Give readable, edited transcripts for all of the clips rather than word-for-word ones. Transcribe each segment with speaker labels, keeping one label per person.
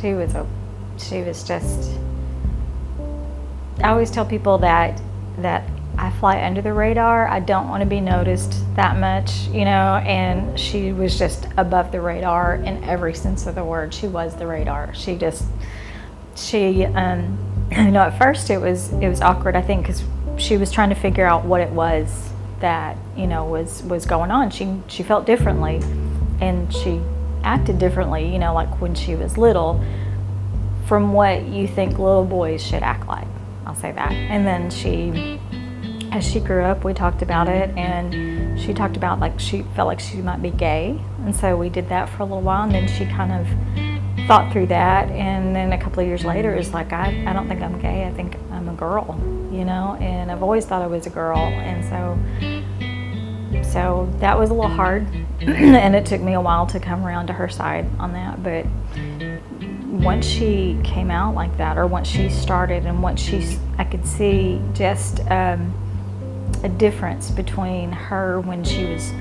Speaker 1: she was just, I always tell people that I fly under the radar. I don't want to be noticed that much, and she was just above the radar in every sense of the word. She was the radar. At first it was awkward, I think, because she was trying to figure out what it was that, was going on. She felt differently, and she acted differently, like when she was little, from what you think little boys should act like. I'll say that. And then as she grew up, we talked about it, and she talked about like she felt like she might be gay, and so we did that for a little while, and then she kind of thought through that, and then a couple of years later is like, I don't think I'm gay, I think I'm a girl, and I've always thought I was a girl, and so that was a little hard, and it took me a while to come around to her side on that. But once she came out like that, or once she started, and I could see just a difference between her when she was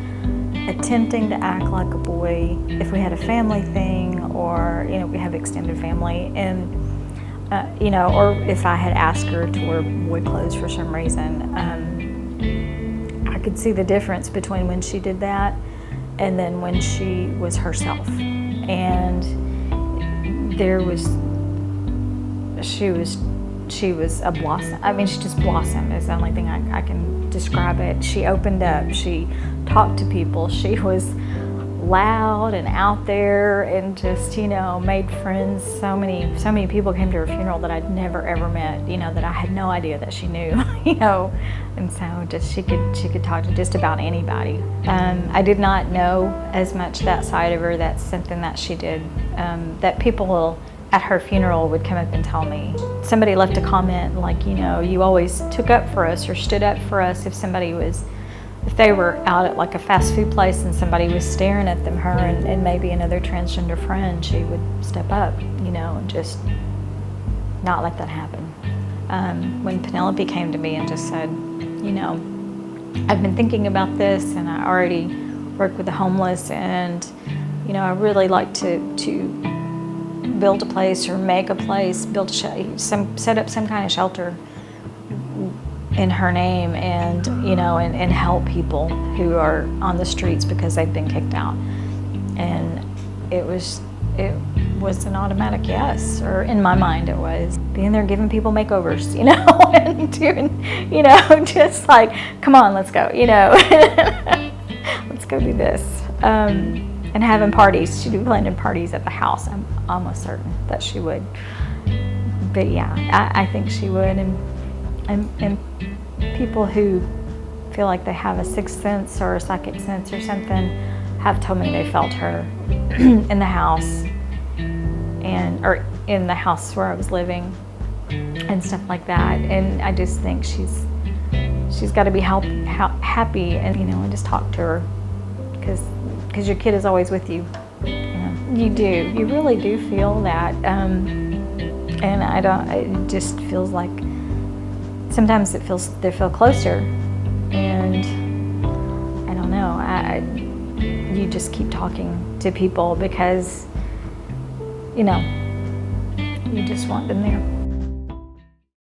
Speaker 1: attempting to act like a boy, if we had a family thing, or we have extended family, and or if I had asked her to wear boy clothes for some reason, I could see the difference between when she did that and then when she was herself. And she was a blossom. I mean, she just blossomed is the only thing I can describe it. She opened up, she talked to people, she was loud and out there, and just, made friends. So many people came to her funeral that I'd never ever met, that I had no idea that she knew, and so just she could talk to just about anybody. I did not know as much that side of her. That's something that she did, that people at her funeral would come up and tell me. Somebody left a comment like, you always took up for us or stood up for us if they were out at like a fast food place and somebody was staring at them, her and maybe another transgender friend, she would step up, and just not let that happen. When Penelope came to me and just said, I've been thinking about this, and I already work with the homeless, and I really like to build a place or make a place, set up some kind of shelter in her name, and and help people who are on the streets because they've been kicked out. And it was an automatic yes, or in my mind it was. Being there giving people makeovers, and doing, just like, come on, let's go, let's go do this. And having parties. She'd be planning parties at the house. I'm almost certain that she would. But yeah, I think she would. And people who feel like they have a sixth sense or a psychic sense or something have told me they felt her in the house, or in the house where I was living and stuff like that. And I just think she's got to be happy, and and just talk to her, because your kid is always with you. You really do feel that, and it just feels like sometimes they feel closer, and I don't know, you just keep talking to people because you just want them there.